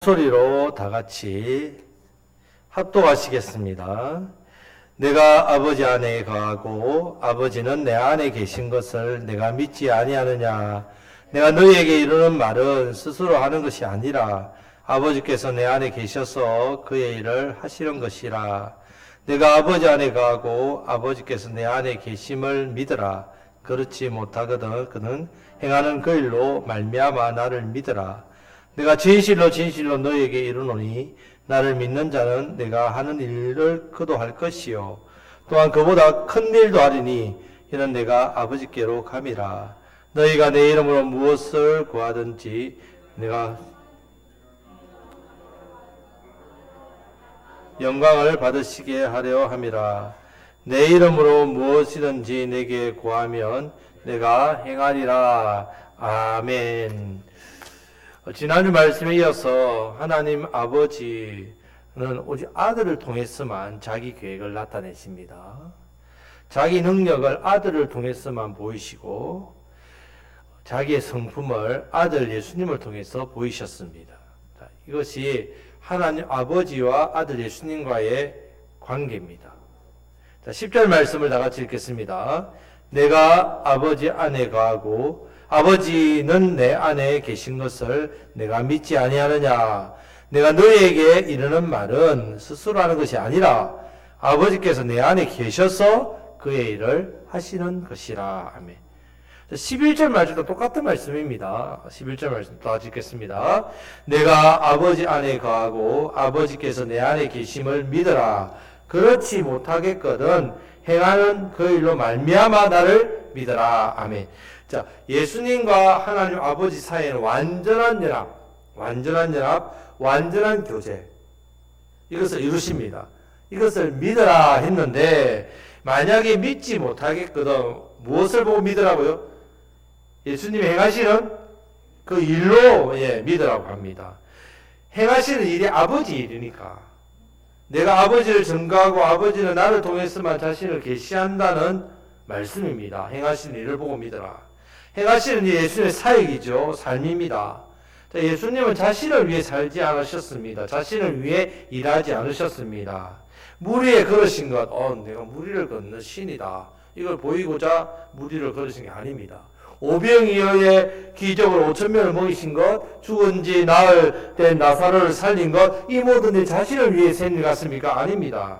소리로 다 같이 합독하시겠습니다. 내가 아버지 안에 거하고 아버지는 내 안에 계신 것을 내가 믿지 아니하느냐. 내가 너희에게 이르는 말은 스스로 하는 것이 아니라 아버지께서 내 안에 계셔서 그의 일을 하시는 것이라. 내가 아버지 안에 거하고 아버지께서 내 안에 계심을 믿으라. 그렇지 못하거든 그는 행하는 그 일로 말미암아 나를 믿으라. 내가 진실로 진실로 너희에게 이르노니 나를 믿는 자는 내가 하는 일을 그도 할 것이요 또한 그보다 큰 일도 하리니 이는 내가 아버지께로 감이라. 너희가 내 이름으로 무엇을 구하든지 내가 영광을 받으시게 하려 함이라. 내 이름으로 무엇이든지 내게 구하면 내가 행하리라. 아멘. 지난주 말씀에 이어서 하나님 아버지는 오직 아들을 통해서만 자기 계획을 나타내십니다. 자기 능력을 아들을 통해서만 보이시고 자기의 성품을 아들 예수님을 통해서 보이셨습니다. 이것이 하나님 아버지와 아들 예수님과의 관계입니다. 10절 말씀을 다 같이 읽겠습니다. 내가 아버지 안에 거하고 아버지는 내 안에 계신 것을 내가 믿지 아니하느냐. 내가 너희에게 이르는 말은 스스로 하는 것이 아니라 아버지께서 내 안에 계셔서 그의 일을 하시는 것이라. 아멘. 11절 말씀도 똑같은 말씀입니다. 11절 말씀 또 읽겠습니다. 내가 아버지 안에 거하고 아버지께서 내 안에 계심을 믿으라. 그렇지 못하겠거든 행하는 그 일로 말미암아 나를 믿으라. 아멘. 자, 예수님과 하나님 아버지 사이에는 완전한 교제. 이것을 이루십니다. 이것을 믿으라 했는데, 만약에 믿지 못하겠거든, 무엇을 보고 믿으라고요? 예수님이 행하시는 그 일로, 믿으라고 합니다. 행하시는 일이 아버지 일이니까. 내가 아버지를 증거하고 아버지는 나를 통해서만 자신을 계시한다는 말씀입니다. 행하시는 일을 보고 믿으라. 행하시는 일 예수님의 사역이죠. 삶입니다. 예수님은 자신을 위해 살지 않으셨습니다. 자신을 위해 일하지 않으셨습니다. 무리에 걸으신 것, 내가 무리를 걷는 신이다. 이걸 보이고자 무리를 걸으신 게 아닙니다. 오병이어의 기적으로 5,000명을 먹이신 것, 죽은 지 나흘 된 나사로를 살린 것, 이 모든 일 자신을 위해 생 일 같습니까? 아닙니다.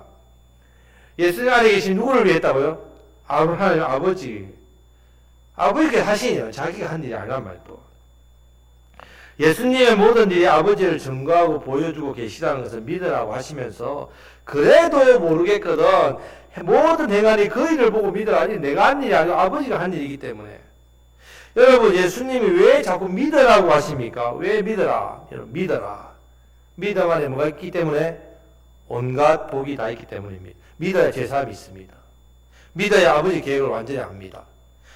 예수님 안에 계신 누구를 위해 했다고요? 하나님 아버지. 아버지가 하신 일은 자기가 한 일이 아니란 말도. 예수님의 모든 일이 아버지를 증거하고 보여주고 계시다는 것을 믿으라고 하시면서 그래도 모르겠거든 모든 행한이 그 일을 보고 믿으라. 아니 내가 한 일이 아니고 아버지가 한 일이기 때문에. 여러분 예수님이 왜 자꾸 믿으라고 하십니까? 왜 믿으라? 여러분 믿어라. 믿음 안에 뭐가 있기 때문에? 온갖 복이 다 있기 때문입니다. 믿어야 제사함이 있습니다. 믿어야 아버지 계획을 완전히 압니다.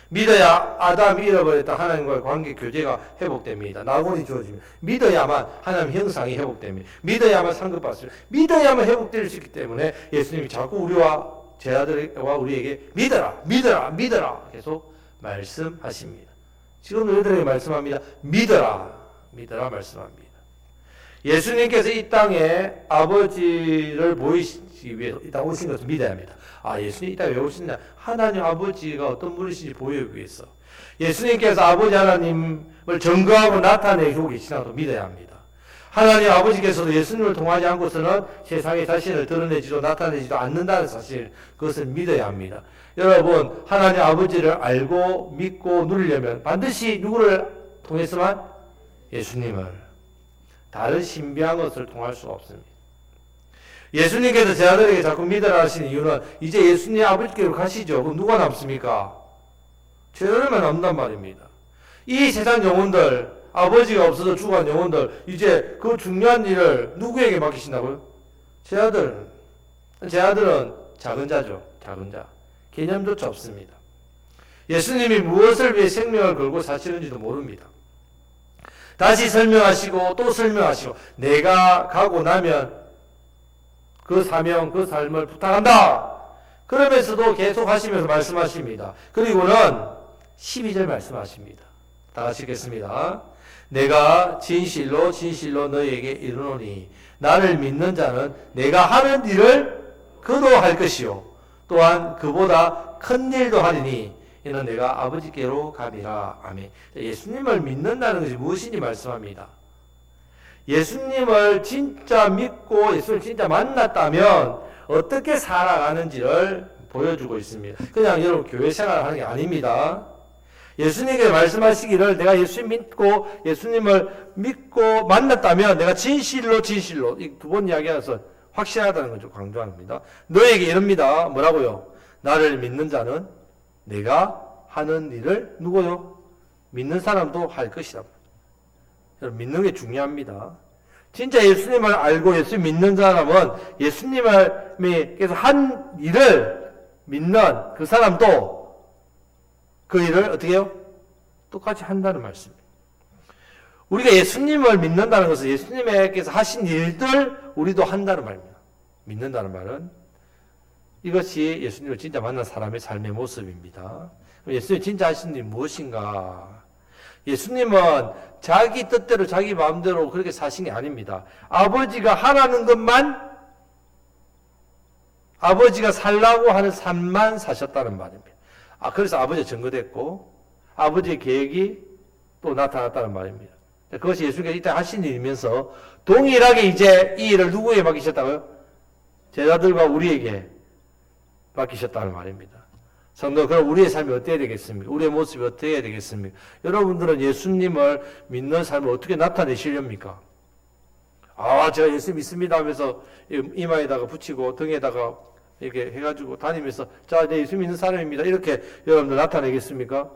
믿어야 아담이 잃어버렸다 하나님과의 관계 교제가 회복됩니다. 낙원이 주어집니다. 믿어야만 하나님 형상이 회복됩니다. 믿어야만 상급받습니다. 믿어야만 회복될 수 있기 때문에 예수님이 자꾸 우리와 제 아들과 우리에게 믿어라 계속 말씀하십니다. 지금 너희들에게 말씀합니다. 믿어라 말씀합니다. 예수님께서 이 땅에 아버지를 보이시기 위해서 이 땅 오신 것을 믿어야 합니다. 예수님이 이 땅에 왜 오셨냐? 하나님 아버지가 어떤 분이신지 보여주기 위해서. 예수님께서 아버지 하나님을 증거하고 나타내고 계시다고 믿어야 합니다. 하나님 아버지께서도 예수님을 통하지 않고서는 세상에 자신을 드러내지도 나타내지도 않는다는 사실, 그것을 믿어야 합니다. 여러분, 하나님 아버지를 알고 믿고 누리려면 반드시 누구를 통해서만? 예수님을. 다른 신비한 것을 통할 수가 없습니다. 예수님께서 제 아들에게 자꾸 믿으라 하시는 이유는 이제 예수님 아버지께로 가시죠. 그럼 누가 남습니까? 제 아들만 남는단 말입니다. 이 세상 영혼들, 아버지가 없어서 죽어간 영혼들, 이제 그 중요한 일을 누구에게 맡기신다고요? 제 아들. 제 아들은 작은 자죠. 작은 자. 개념조차 없습니다. 예수님이 무엇을 위해 생명을 걸고 사시는지도 모릅니다. 다시 설명하시고 또 설명하시고 내가 가고 나면 그 사명, 그 삶을 부탁한다. 그러면서도 계속 하시면서 말씀하십니다. 그리고는 12절 말씀하십니다. 다 같이 읽겠습니다. 내가 진실로 진실로 너희에게 이르노니 나를 믿는 자는 내가 하는 일을 그도 할 것이요 또한 그보다 큰 일도 하리니 이는 내가 아버지께로 가리라. 아멘. 예수님을 믿는다는 것이 무엇인지 말씀합니다. 예수님을 진짜 믿고 예수를 진짜 만났다면 어떻게 살아가는지를 보여주고 있습니다. 그냥 여러분 교회 생활을 하는 게 아닙니다. 예수님께 말씀하시기를 내가 예수님 믿고 예수님을 믿고 만났다면 내가 진실로 진실로 이 두 번 이야기해서 확실하다는 걸 좀 강조합니다. 너에게 이럽니다. 뭐라고요? 나를 믿는 자는 내가 하는 일을 누구요? 믿는 사람도 할 것이다. 여러분 믿는 게 중요합니다. 진짜 예수님을 알고 예수님 믿는 사람은 예수님께서 한 일을 믿는 그 사람도 그 일을 어떻게 해요? 똑같이 한다는 말씀입니다. 우리가 예수님을 믿는다는 것은 예수님께서 하신 일들 우리도 한다는 말입니다. 믿는다는 말은 이것이 예수님을 진짜 만난 사람의 삶의 모습입니다. 예수님이 진짜 하신 일이 무엇인가? 예수님은 자기 뜻대로 자기 마음대로 그렇게 사신 게 아닙니다. 아버지가 하라는 것만 아버지가 살라고 하는 삶만 사셨다는 말입니다. 그래서 아버지가 증거됐고 아버지의 계획이 또 나타났다는 말입니다. 그것이 예수님께서 이때 하신 일이면서 동일하게 이제 이 일을 누구에게 맡기셨다고요? 제자들과 우리에게 맡기셨다는 말입니다. 성도, 그럼 우리의 삶이 어때야 되겠습니까? 우리의 모습이 어떻게 해야 되겠습니까? 여러분들은 예수님을 믿는 삶을 어떻게 나타내시렵니까? 제가 예수 믿습니다 하면서 이마에다가 붙이고 등에다가 이렇게 해가지고 다니면서 자, 내 예수 믿는 사람입니다. 이렇게 여러분들 나타내겠습니까?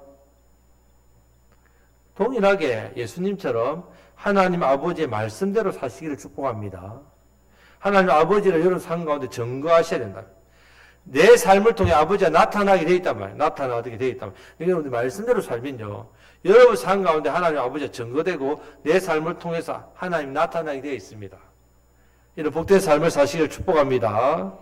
동일하게 예수님처럼 하나님 아버지의 말씀대로 사시기를 축복합니다. 하나님 아버지를 여러분 삶 가운데 증거하셔야 된다. 내 삶을 통해 아버지가 나타나게 되어 있단 말이에요. 나타나게 되어 있단 말이에요. 여러분들 말씀대로 살면요. 여러분 삶 가운데 하나님 아버지가 증거되고 내 삶을 통해서 하나님 나타나게 되어 있습니다. 이런 복된 삶을 사시기를 축복합니다.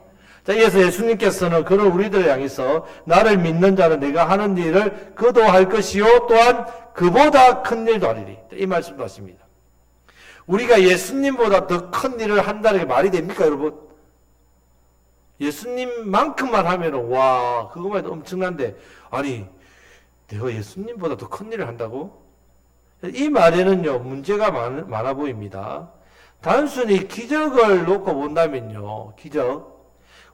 자, 이어서 예수님께서는 그런 우리들을 향해서 나를 믿는 자는 내가 하는 일을 그도 할 것이요 또한 그보다 큰 일도 하리니 이 말씀도 하십니다. 우리가 예수님보다 더 큰 일을 한다는 게 말이 됩니까, 여러분? 예수님만큼만 하면은 와 그것만 해도 엄청난데 아니 내가 예수님보다 더 큰 일을 한다고? 이 말에는요 문제가 많아 보입니다. 단순히 기적을 놓고 본다면요 기적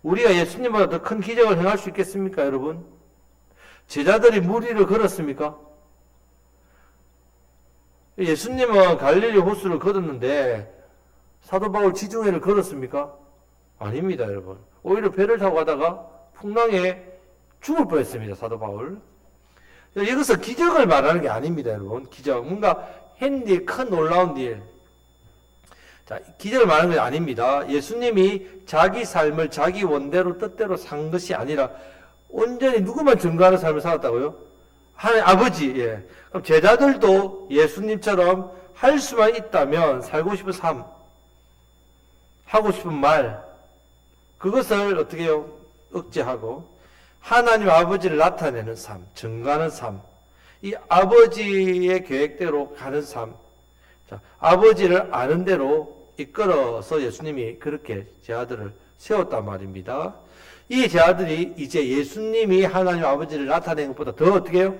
우리가 예수님보다 더 큰 기적을 행할 수 있겠습니까, 여러분? 제자들이 무리를 걸었습니까? 예수님은 갈릴리 호수를 걸었는데 사도 바울 지중해를 걸었습니까? 아닙니다, 여러분. 오히려 배를 타고 가다가 풍랑에 죽을 뻔했습니다, 사도 바울. 이것은 기적을 말하는 게 아닙니다, 여러분. 기적, 뭔가 한 일, 큰 놀라운 일. 자, 기적을 말하는 게 아닙니다. 예수님이 자기 삶을 자기 원대로 뜻대로 산 것이 아니라 온전히 누구만 증거하는 삶을 살았다고요? 하나님 아버지. 예. 그럼 제자들도 예수님처럼 할 수만 있다면 살고 싶은 삶, 하고 싶은 말, 그것을 어떻게 해요? 억제하고 하나님 아버지를 나타내는 삶, 증거하는 삶, 이 아버지의 계획대로 가는 삶, 자, 아버지를 아는 대로 이끌어서 예수님이 그렇게 제자들을 세웠단 말입니다. 이 제자들이 이제 예수님이 하나님 아버지를 나타낸 것보다 더 어떻게 해요?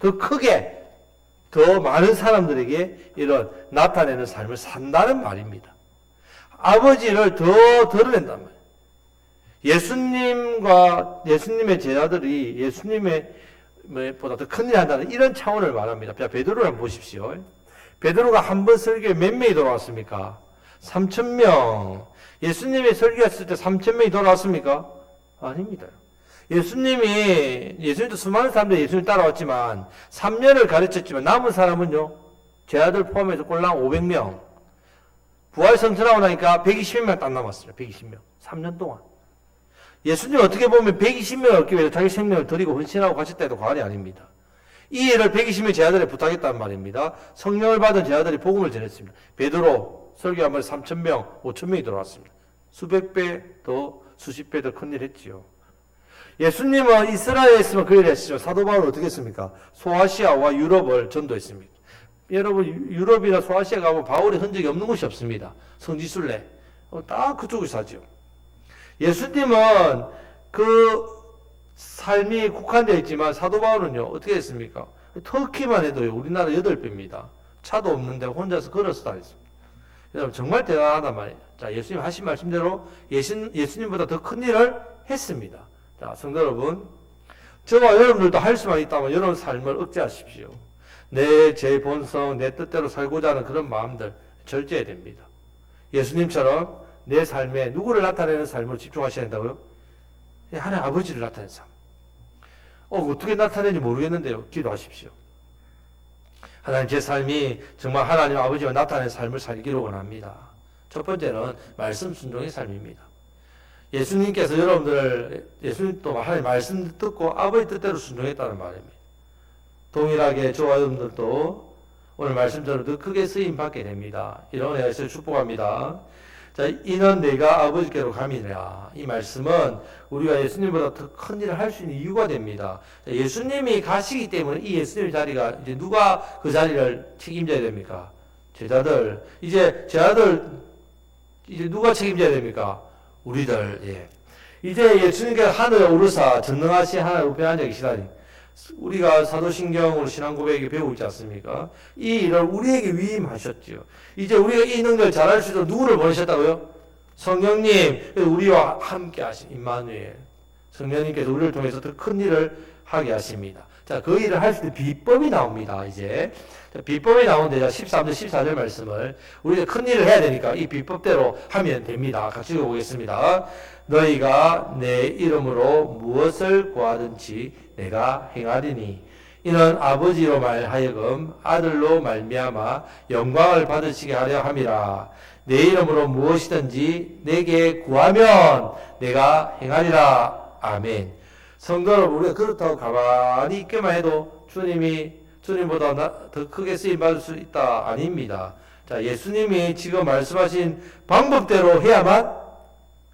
더 크게, 더 많은 사람들에게 이런 나타내는 삶을 산다는 말입니다. 아버지를 더 드러낸단 말이에요. 예수님의 제자들이 예수님의 보다 더 큰 일을 한다는 이런 차원을 말합니다. 베드로를 한번 보십시오. 베드로가 한 번 설교에 몇 명이 돌아왔습니까? 3,000명. 예수님이 설교했을 때 3,000명이 돌아왔습니까? 아닙니다. 예수님도 수많은 사람들이 예수님 따라왔지만 3년을 가르쳤지만 남은 사람은요. 제자들 포함해서 꼴랑 500명. 부활 선언하고 나니까 120명 딱 남았어요. 120명. 3년 동안. 예수님 어떻게 보면 120명을 얻기 위해서 자기 생명을 드리고 헌신하고 가셨다 해도 과언이 아닙니다. 이 일을 120명 제자들에 부탁했단 말입니다. 성령을 받은 제자들이 복음을 전했습니다. 베드로 설교한 번에 3,000명, 5,000명이 돌아왔습니다. 수백 배 더, 수십 배 더 큰일 했지요. 예수님은 이스라엘에 있으면 그 일을 했죠. 사도 바울은 어떻게 했습니까? 소아시아와 유럽을 전도했습니다. 여러분 유럽이나 소아시아 가면 바울의 흔적이 없는 곳이 없습니다. 성지순례 다 그쪽을 사죠. 예수님은 그 삶이 국한되어 있지만 사도 바울은요 어떻게 했습니까? 터키만 해도요 우리나라 8배입니다. 차도 없는데 혼자서 걸어서 다녔습니다. 여러분 정말 대단하단 말이에요. 자, 예수님 하신 말씀대로 예수님보다 더 큰 일을 했습니다. 자, 성도 여러분, 저와 여러분들도 할 수만 있다면 여러분 삶을 억제하십시오. 제 본성, 내 뜻대로 살고자 하는 그런 마음들 절제해야 됩니다. 예수님처럼 내 삶에 누구를 나타내는 삶으로 집중하셔야 된다고요? 하나님 아버지를 나타내는 삶. 어떻게 나타내는지 모르겠는데요. 기도하십시오. 하나님 제 삶이 정말 하나님 아버지가 나타낸 삶을 살기를 원합니다. 첫 번째는 말씀 순종의 삶입니다. 예수님께서 예수님도 하나님 말씀 듣고 아버지 뜻대로 순종했다는 말입니다. 동일하게 저와 여러분들도 오늘 말씀처럼 더 크게 쓰임 받게 됩니다. 이런 은혜를 축복합니다. 자, 이는 내가 아버지께로 감이라. 이 말씀은 우리가 예수님보다 더 큰 일을 할 수 있는 이유가 됩니다. 자, 예수님이 가시기 때문에 이 예수님의 자리가 이제 누가 그 자리를 책임져야 됩니까? 제자들. 이제 누가 책임져야 됩니까? 우리들. 예. 이제 예수님께서 하늘에 오르사 전능하신 하나님 우편에 앉아 계시다니. 우리가 사도신경으로 신앙 고백에 배우고 있지 않습니까? 이 일을 우리에게 위임하셨지요. 이제 우리가 이 능력을 잘할 수 있도록 누구를 보내셨다고요? 성령님, 우리와 함께 하신 임마누엘. 성령님께서 우리를 통해서 더 큰 일을 하게 하십니다. 자, 그 일을 할 수 있는 비법이 나옵니다, 이제. 자, 비법이 나오는데, 13절, 14절 말씀을 우리가 큰 일을 해야 되니까 이 비법대로 하면 됩니다. 같이 읽어보겠습니다. 너희가 내 이름으로 무엇을 구하든지 내가 행하리니 이는 아버지로 말하여금 아들로 말미암아 영광을 받으시게 하려 함이라. 내 이름으로 무엇이든지 내게 구하면 내가 행하리라. 아멘. 성도 여러분, 우리가 그렇다고 가만히 있기만 해도 주님보다 더 크게 쓰임받을 수 있다? 아닙니다. 자, 예수님이 지금 말씀하신 방법대로 해야만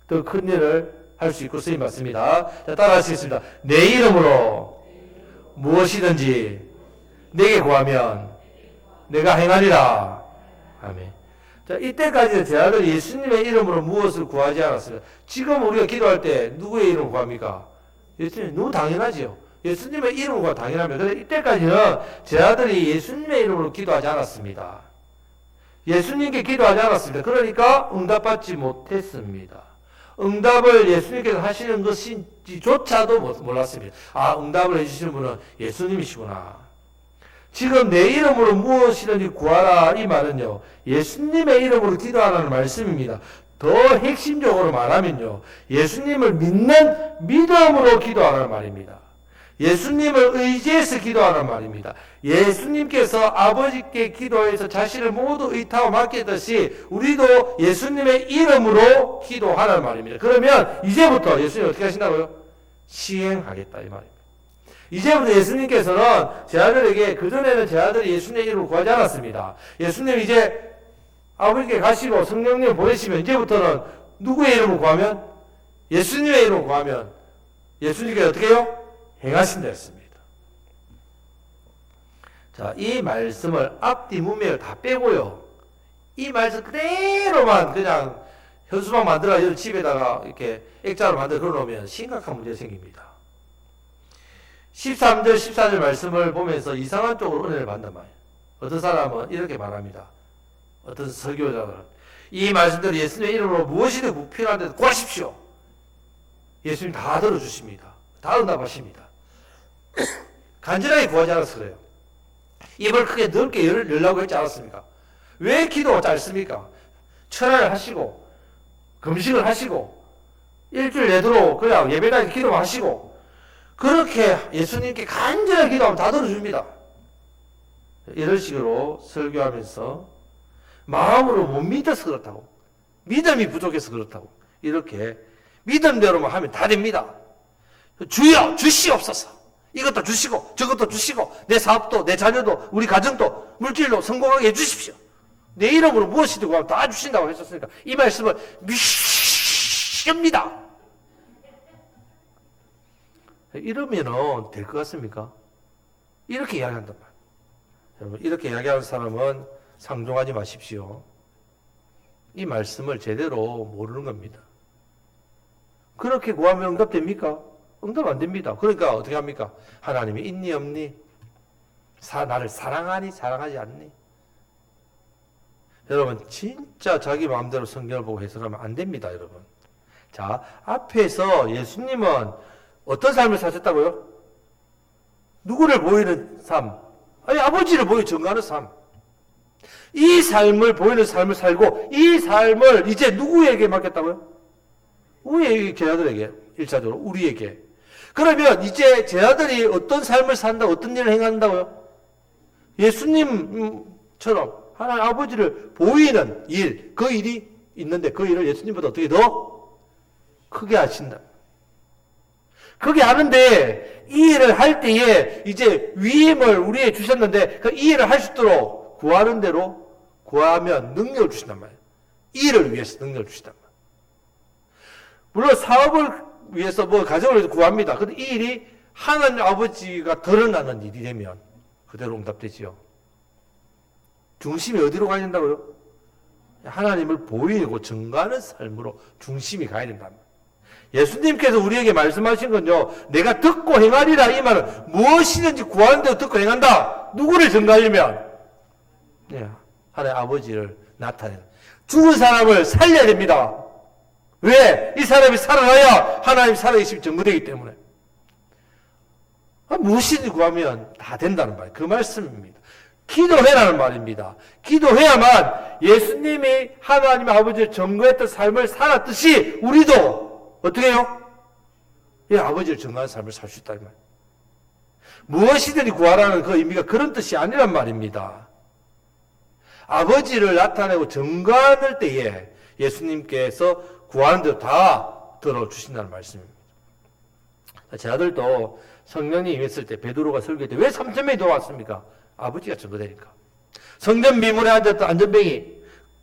더 큰 일을 할 수 있고 쓰임받습니다. 자, 따라 하시겠습니다. 내 이름으로 무엇이든지 내게 구하면 내가 행하리라. 아멘. 자, 이때까지 제 아들 예수님의 이름으로 무엇을 구하지 않았습니다. 지금 우리가 기도할 때 누구의 이름 구합니까? 예수님, 너무 당연하지요. 예수님의 이름과 당연합니다. 그런데 이때까지는 제 아들이 예수님의 이름으로 기도하지 않았습니다. 예수님께 기도하지 않았습니다. 그러니까 응답받지 못했습니다. 응답을 예수님께서 하시는 것인지조차도 몰랐습니다. 응답을 해주시는 분은 예수님이시구나. 지금 내 이름으로 무엇이든지 구하라 이 말은요, 예수님의 이름으로 기도하라는 말씀입니다. 더 핵심적으로 말하면요, 예수님을 믿는 믿음으로 기도하라는 말입니다. 예수님을 의지해서 기도하라는 말입니다. 예수님께서 아버지께 기도해서 자신을 모두 의탁하고 맡기듯이 우리도 예수님의 이름으로 기도하라는 말입니다. 그러면 이제부터 예수님 어떻게 하신다고요? 시행하겠다 이 말입니다. 이제부터 예수님께서는 제 아들에게, 그전에는 제 아들이 예수님의 이름으로 구하지 않았습니다. 예수님 이제 아버지께 가시고 성령님을 보내시면 이제부터는 누구의 이름으로 구하면? 예수님의 이름으로 구하면 예수님께서 어떻게 해요? 행하신다 했습니다. 자, 이 말씀을 앞뒤 문맥을 다 빼고요, 이 말씀 그대로만 그냥 현수막 만들어 집에다가 이렇게 액자로 만들어 걸어놓으면 심각한 문제가 생깁니다. 13절 14절 말씀을 보면서 이상한 쪽으로 은혜를 받는단 말이에요. 어떤 사람은 이렇게 말합니다. 어떤 설교자들은 이 말씀대로 예수님의 이름으로 무엇이든 필요한 데도 구하십시오. 예수님 다 들어주십니다. 다 응답하십니다. 간절하게 구하지 않아서 그래요. 입을 크게 넓게 열라고 했지 않았습니까? 왜 기도가 짧습니까? 철야를 하시고 금식을 하시고 일주일 내도록 그냥 예배까지 기도만 하시고 그렇게 예수님께 간절하게 기도하면 다 들어줍니다. 이런 식으로 설교하면서 마음으로 못 믿어서 그렇다고, 믿음이 부족해서 그렇다고, 이렇게 믿음대로만 하면 다 됩니다. 주여 주시옵소서. 이것도 주시고 저것도 주시고 내 사업도 내 자녀도 우리 가정도 물질로 성공하게 해주십시오. 내 이름으로 무엇이든 구하면 다 주신다고 하셨으니까 이 말씀을 믿습니다. 이러면은 될 것 같습니까? 이렇게 이야기한단 말이에요. 여러분, 이렇게 이야기하는 사람은 상종하지 마십시오. 이 말씀을 제대로 모르는 겁니다. 그렇게 구하면 응답됩니까? 응답 안 됩니다. 그러니까 어떻게 합니까? 하나님이 있니 없니? 나를 사랑하니 사랑하지 않니? 여러분, 진짜 자기 마음대로 성경을 보고 해석하면 안 됩니다, 여러분. 자, 앞에서 예수님은 어떤 삶을 사셨다고요? 누구를 보이는 삶? 아니, 아버지를 보여 증거하는 삶. 이 삶을 보이는 삶을 살고 이 삶을 이제 누구에게 맡겼다고요? 우리 제자들에게, 1차적으로 우리에게. 그러면 이제 제자들이 어떤 삶을 산다, 어떤 일을 행한다고요? 예수님처럼 하나님 아버지를 보이는 일, 그 일이 있는데 그 일을 예수님보다 어떻게 더 크게 하신다. 그게 하는데 이 일을 할 때에 이제 위임을 우리에게 주셨는데 그 이 일을 할 수 있도록 구하는 대로 구하면 능력을 주신단 말이에요. 이 일을 위해서 능력을 주신단 말이에요. 물론 사업을 위해서 가정을 위해서 구합니다. 근데 이 일이 하나님 아버지가 드러나는 일이 되면 그대로 응답되지요. 중심이 어디로 가야 된다고요? 하나님을 보이고 증거하는 삶으로 중심이 가야 된답니다. 예수님께서 우리에게 말씀하신 건요, 내가 듣고 행하리라 이 말은 무엇이든지 구하는 대로 듣고 행한다. 누구를 증거하려면? 하나님 아버지를 나타내는. 죽은 사람을 살려야 됩니다. 왜? 이 사람이 살아나야 하나님 살아계심이 증거되기 때문에. 무엇이든지 구하면 다 된다는 말, 그 말씀입니다. 기도해라는 말입니다. 기도해야만 예수님이 하나님 아버지를 증거했던 삶을 살았듯이 우리도 어떻게 해요? 아버지를 증거하는 삶을 살 수 있다는 말. 무엇이든지 구하라는 그 의미가 그런 뜻이 아니란 말입니다. 아버지를 나타내고 증거할 때에 예수님께서 구하는 대로 다 들어주신다는 말씀입니다. 제 아들도 성령이 임했을 때 베드로가 설교할 때 왜 3,000명이 돌아왔습니까? 아버지가 증거되니까. 성전 미문에 앉았던 안전뱅이,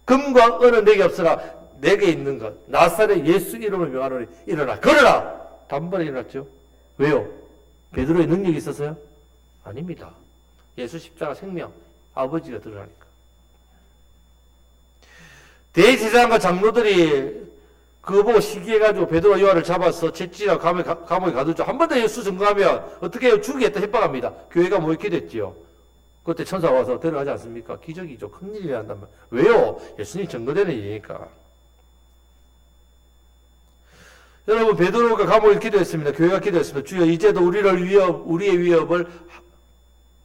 금과 은은 내게 없으나 내게 있는 것 나사렛 예수 이름을 명하노니 일어나 걸어라. 단번에 일어났죠. 왜요? 베드로의 능력이 있었어요? 아닙니다. 예수 십자가 생명 아버지가 드러나니까. 대제사장과 장로들이 그거 보고 시기해가지고 베드로 요한을 잡아서 채찍이나 감옥에 가두죠. 한 번 더 예수 증거하면 어떻게 해요? 죽이겠다 협박합니다. 교회가 모이게 됐지요. 그때 천사가 와서 데려가지 않습니까? 기적이죠. 큰일이 난단 말이에요. 왜요? 예수님 증거되는 일이니까. 여러분, 베드로가 감옥에 기도했습니다. 교회가 기도했습니다. 주여, 이제도 우리의 위협을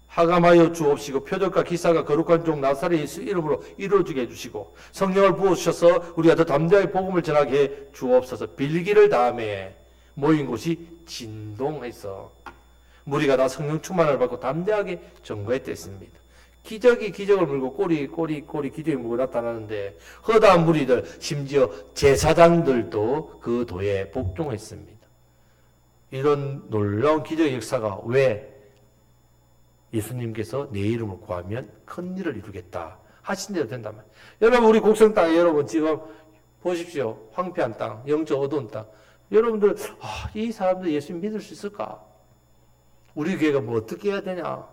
하감하여 주옵시고 표적과 기사가 거룩한 종 나사렛 예수 이름으로 이루어지게 해주시고 성령을 부어주셔서 우리가 더 담대하게 복음을 전하게 해 주옵소서. 빌기를 다음에 모인 곳이 진동해서 무리가 다 성령 충만을 받고 담대하게 전거했댔습니다. 기적이 기적을 물고 꼬리 기적이 물고 나타나는데 허다한 무리들, 심지어 제사장들도 그 도에 복종했습니다. 이런 놀라운 기적의 역사가 왜 예수님께서 내 이름을 구하면 큰 일을 이루겠다 하신 대로 된단 말이에요. 여러분, 우리 곡성 땅에 여러분 지금 보십시오. 황폐한 땅, 영적 어두운 땅. 여러분들, 이 사람들 예수님 믿을 수 있을까? 우리 교회가 뭐 어떻게 해야 되냐?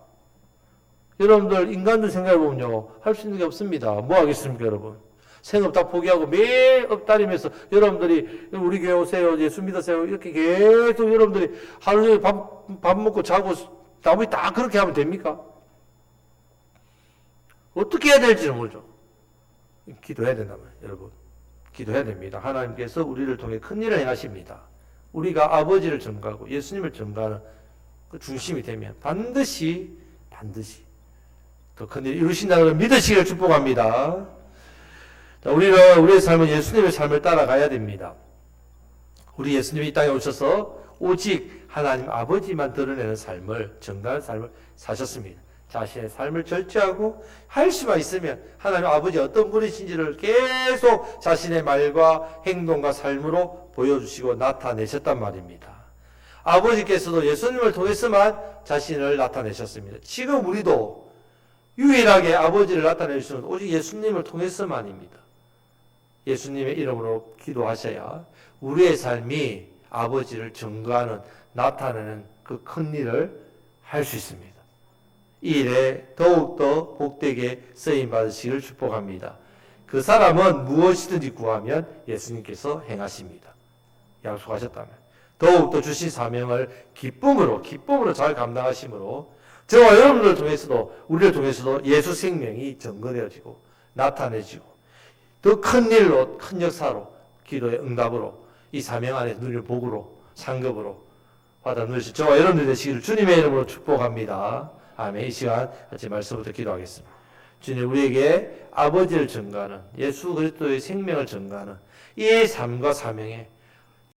여러분들 인간들 생각해보면요, 할 수 있는 게 없습니다. 뭐 하겠습니까, 여러분? 생업 다 포기하고 매일 엎다리면서 여러분들이 우리 교회 오세요, 예수 믿으세요, 이렇게 계속 여러분들이 하루 종일 밥 먹고 자고 나머지 다 그렇게 하면 됩니까? 어떻게 해야 될지는 모르죠. 기도해야 된다면, 여러분. 기도해야 됩니다. 하나님께서 우리를 통해 큰 일을 행하십니다. 우리가 아버지를 전가하고 예수님을 전가하는 그 중심이 되면 반드시 더 큰 일을 이루신다는 걸 믿으시기를 축복합니다. 자, 우리는 우리의 삶은 예수님의 삶을 따라가야 됩니다. 우리 예수님이 이 땅에 오셔서 오직 하나님 아버지만 드러내는 삶을, 정당한 삶을 사셨습니다. 자신의 삶을 절제하고 할 수만 있으면 하나님 아버지 어떤 분이신지를 계속 자신의 말과 행동과 삶으로 보여주시고 나타내셨단 말입니다. 아버지께서도 예수님을 통해서만 자신을 나타내셨습니다. 지금 우리도 유일하게 아버지를 나타낼 수는 오직 예수님을 통해서만입니다. 예수님의 이름으로 기도하셔야 우리의 삶이 아버지를 증거하는, 나타내는 그 큰 일을 할 수 있습니다. 이 일에 더욱더 복되게 쓰임 받으시기를 축복합니다. 그 사람은 무엇이든지 구하면 예수님께서 행하십니다. 약속하셨다면 더욱더 주신 사명을 기쁨으로 잘 감당하심으로 저와 여러분들을 통해서도 우리를 통해서도 예수 생명이 증거되어지고 나타내지고 더 큰 일로 큰 역사로 기도의 응답으로 이 사명 안에 누릴 복으로 상급으로 받아 누리실 저와 여러분들 되시기를 주님의 이름으로 축복합니다. 아멘. 이 시간 같이 말씀부터 기도하겠습니다. 주님, 우리에게 아버지를 증거하는 예수 그리스도의 생명을 증거하는 이 삶과 사명에